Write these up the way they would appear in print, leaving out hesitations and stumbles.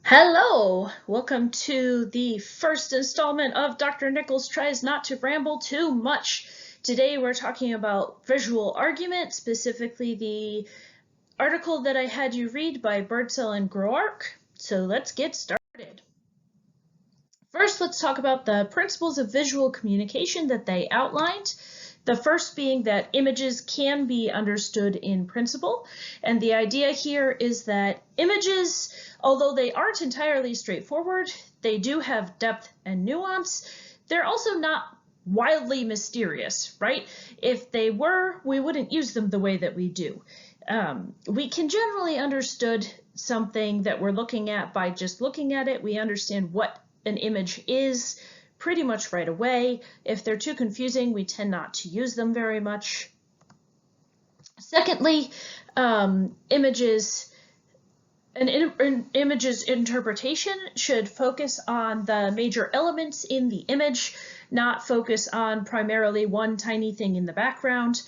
Hello, welcome to the first installment of Dr. Nichols Tries Not to Ramble Too Much. Today we're talking about visual argument, specifically the article that I had you read by Birdsell and Groark. So let's get started. First, let's talk about the principles of visual communication that they outlined. The first being that images can be understood in principle. And the idea here is that images, although they aren't entirely straightforward, they do have depth and nuance. They're also not wildly mysterious, right? If they were, we wouldn't use them the way that we do. We can generally understood something that we're looking at by just looking at it. We understand what an image is pretty much right away. If they're too confusing, we tend not to use them very much. Secondly, images interpretation should focus on the major elements in the image, not focus on primarily one tiny thing in the background.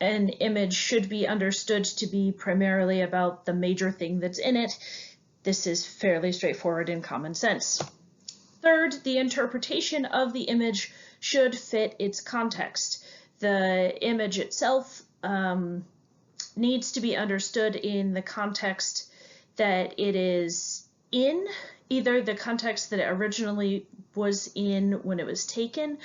An image should be understood to be primarily about the major thing that's in it. This is fairly straightforward and common sense. Third, the interpretation of the image should fit its context. The image itself needs to be understood in the context that it is in, either the context that it originally was in when it was taken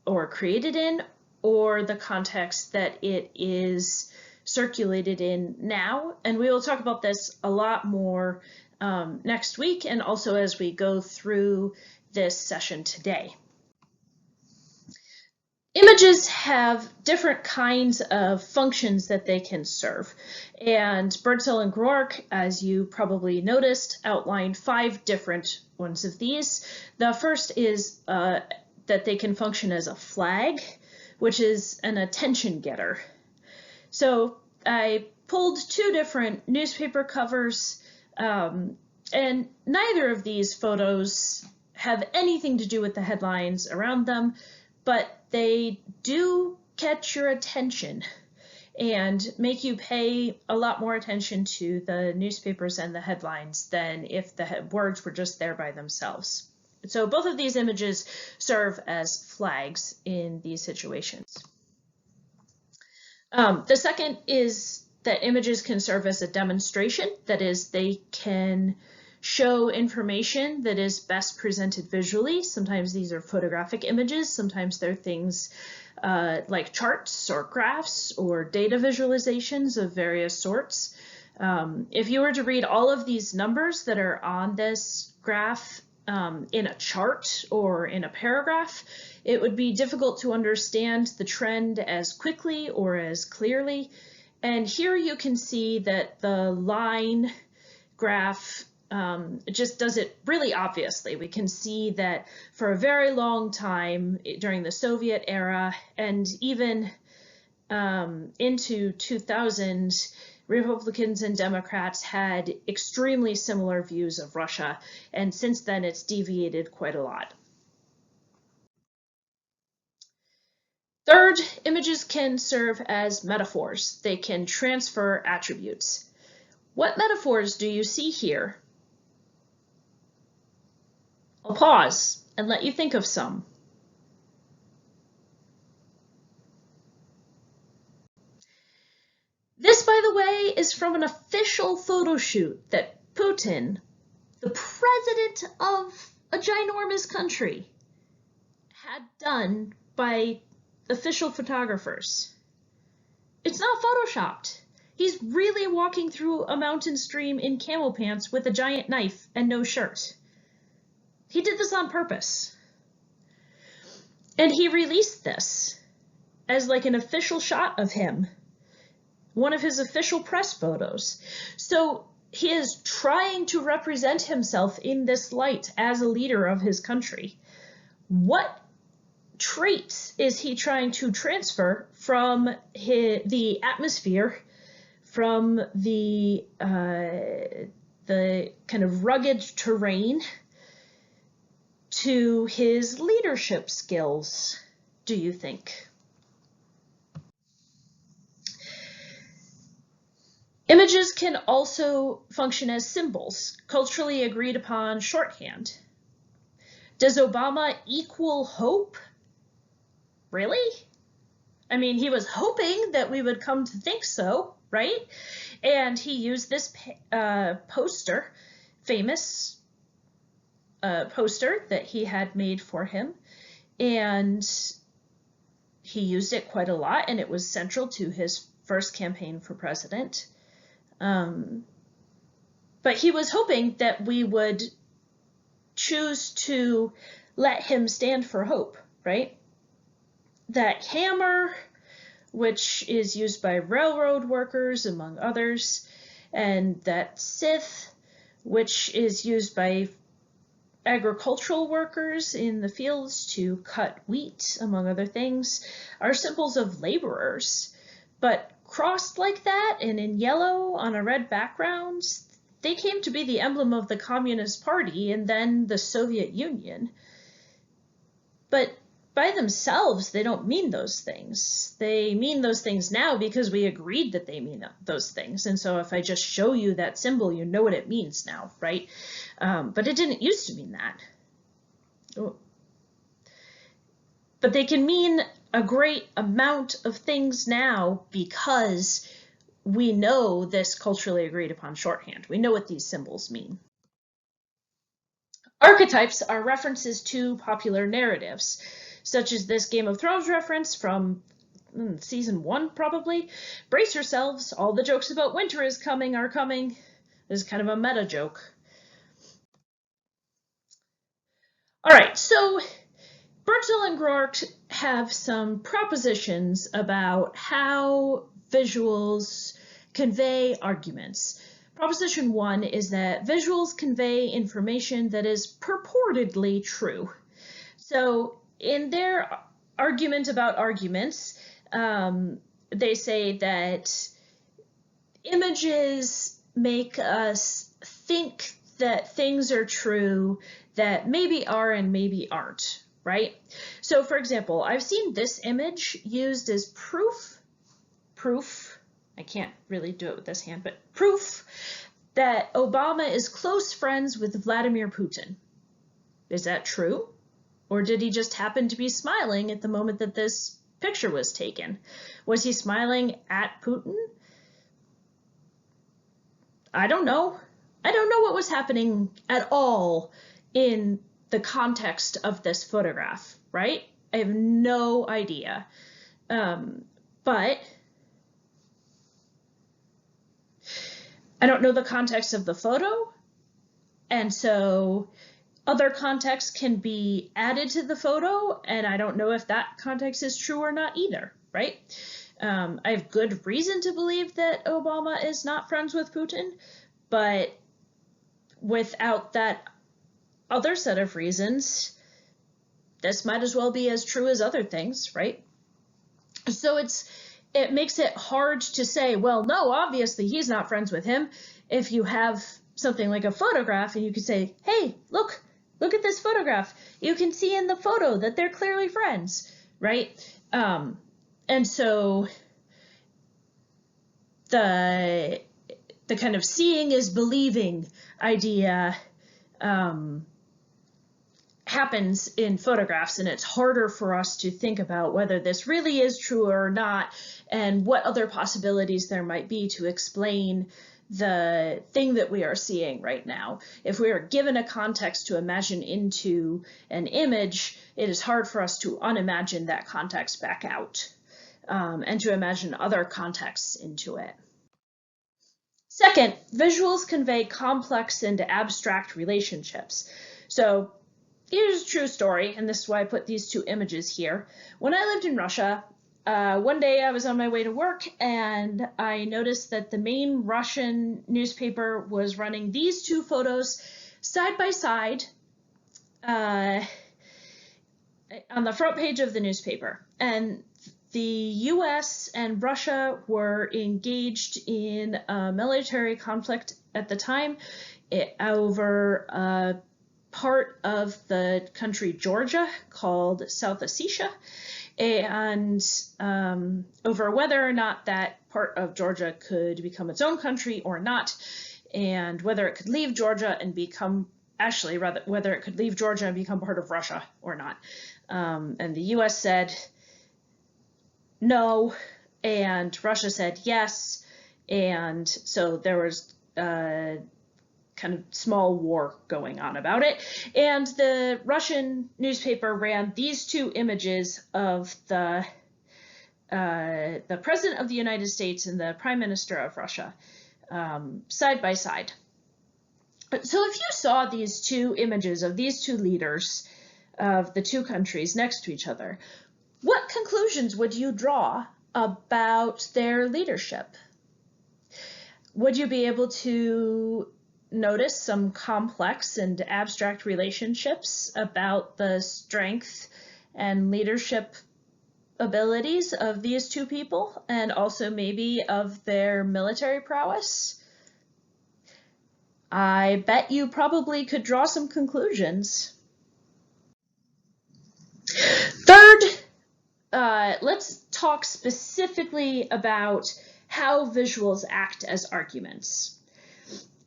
or created in, or the context that it is circulated in now. And we will talk about this a lot more next week, and also as we go through this session today. Images have different kinds of functions that they can serve, and Birdsell and Groark, as you probably noticed, outlined 5 different ones of these. The first is that they can function as a flag, which is an attention getter. So I pulled 2 different newspaper covers, and neither of these photos have anything to do with the headlines around them, but they do catch your attention and make you pay a lot more attention to the newspapers and the headlines than if the words were just there by themselves. So both of these images serve as flags in these situations. The second is that images can serve as a demonstration. That is, they can show information that is best presented visually. Sometimes these are photographic images, sometimes they're things like charts or graphs or data visualizations of various sorts. If you were to read all of these numbers that are on this graph in a chart or in a paragraph, it would be difficult to understand the trend as quickly or as clearly. And here you can see that the line graph it just does it really obviously. We can see that for a very long time during the Soviet era and even into 2000, Republicans and Democrats had extremely similar views of Russia, and since then it's deviated quite a lot. Third, images can serve as metaphors. They can transfer attributes. What metaphors do you see here? I'll pause and let you think of some. This, by the way, is from an official photo shoot that Putin, the president of a ginormous country, had done by official photographers. It's not photoshopped. He's really walking through a mountain stream in camel pants with a giant knife and no shirt. He did this on purpose. And he released this as like an official shot of him, one of his official press photos. So he is trying to represent himself in this light as a leader of his country. What traits is he trying to transfer from the atmosphere, from the kind of rugged terrain, to his leadership skills, do you think? Images can also function as symbols, culturally agreed upon shorthand. Does Obama equal hope? Really? I mean, he was hoping that we would come to think so, right? And he used this poster, famous poster that he had made for him, and he used it quite a lot, and it was central to his first campaign for president. But he was hoping that we would choose to let him stand for hope, right? That hammer, which is used by railroad workers, among others, and that scythe, which is used by agricultural workers in the fields to cut wheat, among other things, are symbols of laborers. But crossed like that and in yellow on a red background, they came to be the emblem of the Communist Party and then the Soviet Union. But by themselves, they don't mean those things. They mean those things now because we agreed that they mean those things. And so if I just show you that symbol, you know what it means now, right? But it didn't used to mean that. Oh. But they can mean a great amount of things now because we know this culturally agreed upon shorthand. We know what these symbols mean. Archetypes are references to popular narratives, such as this Game of Thrones reference from season 1, probably. Brace yourselves, all the jokes about winter is coming are coming. This is kind of a meta joke. All right, so Burnsville and Groark have some propositions about how visuals convey arguments. Proposition 1 is that visuals convey information that is purportedly true. So in their argument about arguments, they say that images make us think that things are true that maybe are and maybe aren't, right? So for example, I've seen this image used as proof, I can't really do it with this hand, but proof that Obama is close friends with Vladimir Putin. Is that true? Or did he just happen to be smiling at the moment that this picture was taken? Was he smiling at Putin? I don't know. I don't know what was happening at all in the context of this photograph, right? I have no idea. But I don't know the context of the photo, and so other context can be added to the photo, and I don't know if that context is true or not either, right? I have good reason to believe that Obama is not friends with Putin, but without that other set of reasons, this might as well be as true as other things, right? So it makes it hard to say, well, no, obviously he's not friends with him. If you have something like a photograph and you could say, hey, look at this photograph. You can see in the photo that they're clearly friends, right? And so the kind of seeing is believing idea happens in photographs, and it's harder for us to think about whether this really is true or not and what other possibilities there might be to explain the thing that we are seeing right now. If we are given a context to imagine into an image, it is hard for us to unimagine that context back out and to imagine other contexts into it. Second, visuals convey complex and abstract relationships. So here's a true story, and this is why I put these two images here. When I lived in Russia, one day I was on my way to work and I noticed that the main Russian newspaper was running these two photos side by side on the front page of the newspaper. And the US and Russia were engaged in a military conflict at the time over a part of the country Georgia called South Ossetia, and over whether or not that part of Georgia could become its own country or not, and whether it could leave Georgia and become, actually, rather, whether it could leave Georgia and become part of Russia or not. And the US said no, and Russia said yes, and so there was a kind of small war going on about it. And the Russian newspaper ran these two images of the President of the United States and the Prime Minister of Russia side by side. So if you saw these two images of these two leaders of the two countries next to each other, what conclusions would you draw about their leadership? Would you be able to notice some complex and abstract relationships about the strength and leadership abilities of these two people, and also maybe of their military prowess? I bet you probably could draw some conclusions. Third, let's talk specifically about how visuals act as arguments.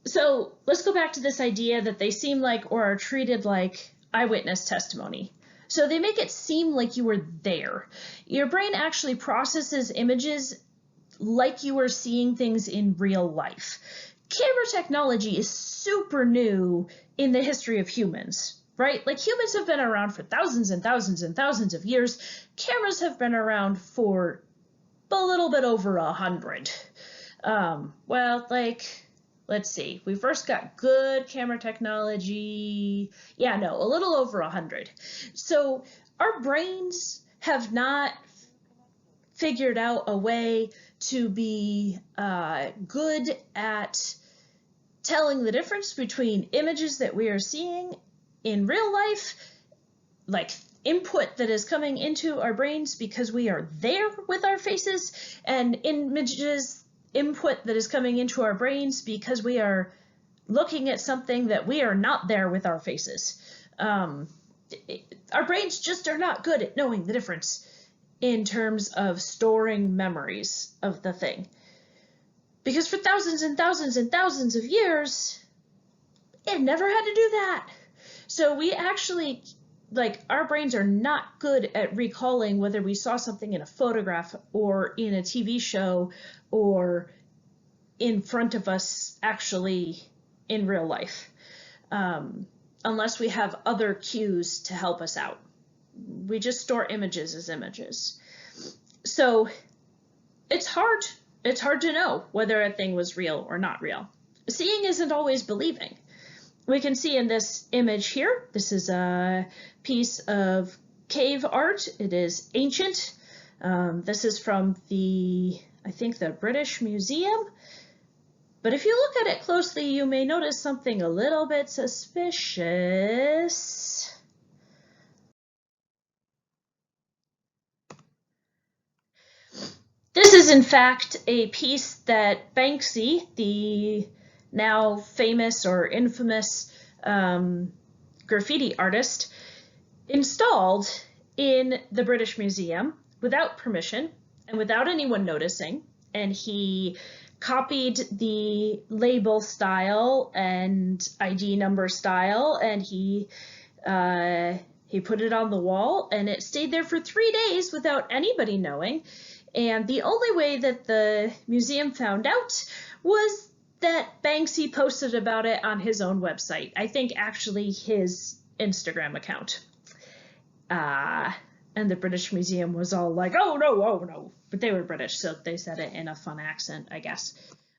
So let's go back to this idea that they seem like or are treated like eyewitness testimony. So they make it seem like you were there. Your brain actually processes images like you were seeing things in real life. Camera technology is super new in the history of humans, right? Like, humans have been around for thousands and thousands and thousands of years. Cameras have been around for a little bit over 100. Well, like, let's see, we first got good camera technology, a little over 100. So our brains have not figured out a way to be good at telling the difference between images that we are seeing in real life, like input that is coming into our brains because we are there with our faces, and images input that is coming into our brains because we are looking at something that we are not there with our faces. Our brains just are not good at knowing the difference in terms of storing memories of the thing. Because for thousands and thousands and thousands of years, it never had to do that. So we actually, our brains are not good at recalling whether we saw something in a photograph or in a TV show or in front of us actually in real life, unless we have other cues to help us out. We just store images as images. So it's hard to know whether a thing was real or not real. Seeing isn't always believing. We can see in this image here, this is a piece of cave art. It is ancient. This is from I think the British Museum. But if you look at it closely, you may notice something a little bit suspicious. This is in fact a piece that Banksy, the now famous or infamous graffiti artist, installed in the British Museum without permission and without anyone noticing. And he copied the label style and ID number style, and he put it on the wall, and it stayed there for 3 days without anybody knowing. And the only way that the museum found out was that Banksy posted about it on his own website. I think actually his Instagram account. And the British Museum was all like, oh no. But they were British, so they said it in a fun accent, I guess.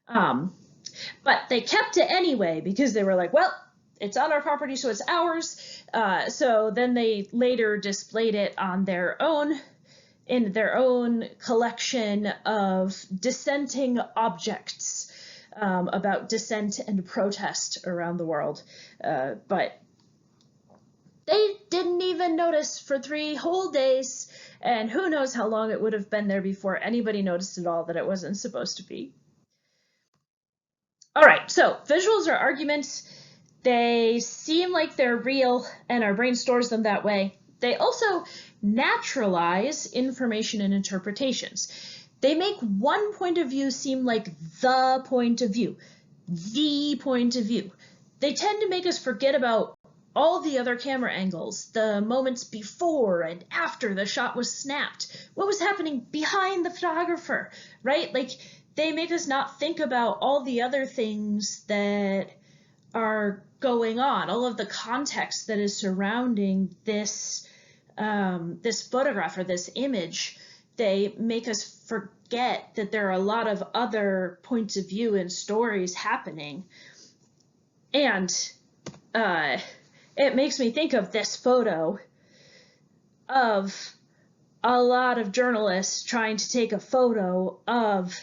But they kept it anyway because they were like, well, it's on our property, so it's ours. So then they later displayed it on in their own collection of dissenting objects about dissent and protest around the world. But they didn't even notice for 3 whole days, and who knows how long it would have been there before anybody noticed at all that it wasn't supposed to be. All right, so visuals are arguments. They seem like they're real, and our brain stores them that way. They also naturalize information and interpretations. They make one point of view seem like the point of view, the point of view. They tend to make us forget about all the other camera angles, the moments before and after the shot was snapped, what was happening behind the photographer, right? Like, they make us not think about all the other things that are going on, all of the context that is surrounding this this photograph or this image. They make us forget that there are a lot of other points of view and stories happening. And it makes me think of this photo of a lot of journalists trying to take a photo of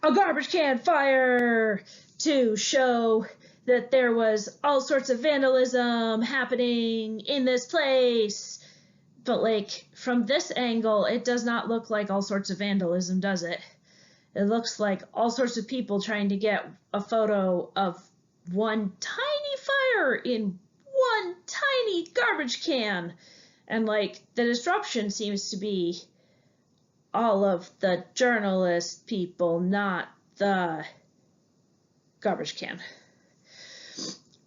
a garbage can fire to show that there was all sorts of vandalism happening in this place. But like, from this angle, it does not look like all sorts of vandalism, does it? It looks like all sorts of people trying to get a photo of one tiny fire in one tiny garbage can. And like, the disruption seems to be all of the journalist people, not the garbage can.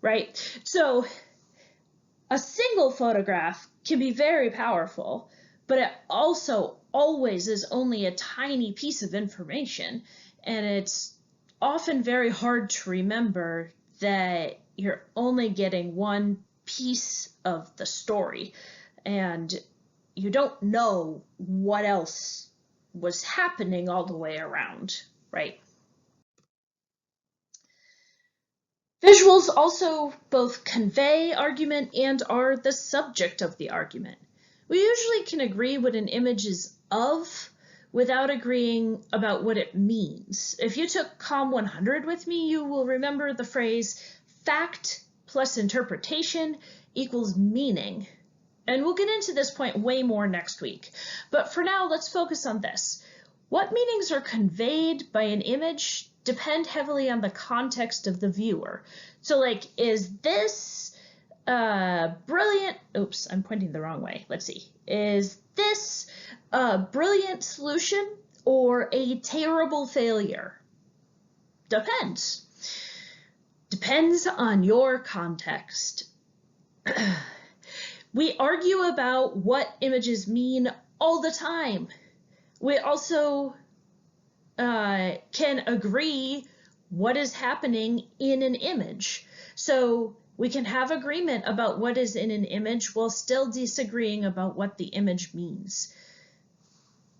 Right? So a single photograph can be very powerful, but it also always is only a tiny piece of information, and it's often very hard to remember that you're only getting one piece of the story, and you don't know what else was happening all the way around, right? Visuals also both convey argument and are the subject of the argument. We usually can agree what an image is of without agreeing about what it means. If you took COM 100 with me, you will remember the phrase fact plus interpretation equals meaning. And we'll get into this point way more next week. But for now, let's focus on this. What meanings are conveyed by an image depend heavily on the context of the viewer. So like, is this brilliant, oops, I'm pointing the wrong way. Let's see. Is this a brilliant solution or a terrible failure? Depends. Depends on your context. We argue about what images mean all the time. We also can agree what is happening in an image. So we can have agreement about what is in an image while still disagreeing about what the image means.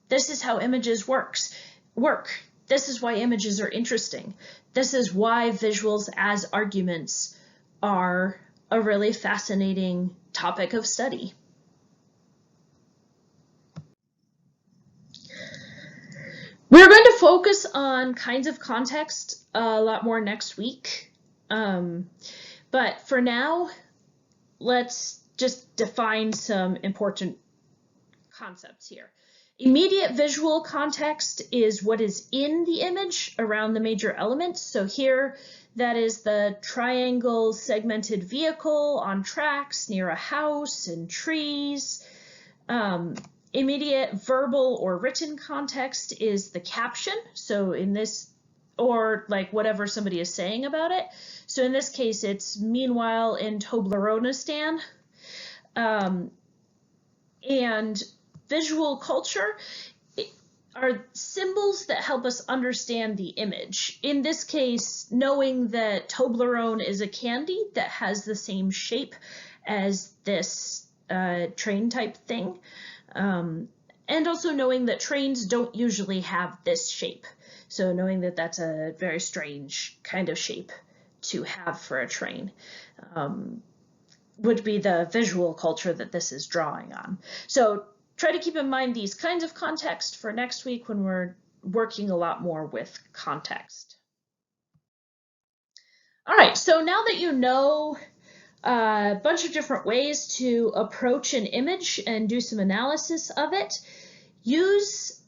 This is how images work. This is why images are interesting. This is why visuals as arguments are a really fascinating topic of study. We're going to focus on kinds of context a lot more next week. But for now, let's just define some important concepts here. Immediate visual context is what is in the image around the major elements. So here, that is the triangle segmented vehicle on tracks near a house and trees. Immediate verbal or written context is the caption. So in this, or like whatever somebody is saying about it. So in this case, it's meanwhile in Tobleronistan. And visual culture are symbols that help us understand the image. In this case, knowing that Toblerone is a candy that has the same shape as this train type thing. And also knowing that trains don't usually have this shape. So knowing that that's a very strange kind of shape to have for a train would be the visual culture that this is drawing on. So try to keep in mind these kinds of context for next week when we're working a lot more with context. All right, so now that you know a bunch of different ways to approach an image and do some analysis of it, use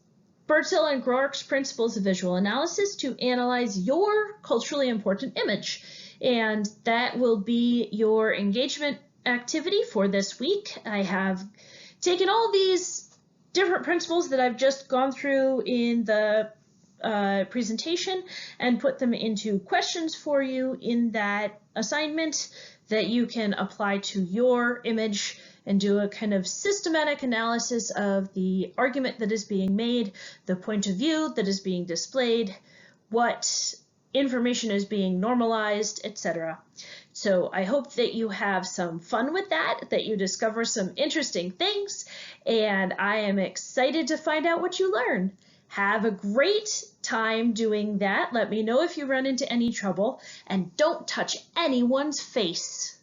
Bertil and Groark's principles of visual analysis to analyze your culturally important image. And that will be your engagement activity for this week. I have taken all these different principles that I've just gone through in the presentation and put them into questions for you in that assignment that you can apply to your image and do a kind of systematic analysis of the argument that is being made, the point of view that is being displayed, what information is being normalized, etc. So I hope that you have some fun with that you discover some interesting things, and I am excited to find out what you learn. Have a great time doing that. Let me know if you run into any trouble, and don't touch anyone's face.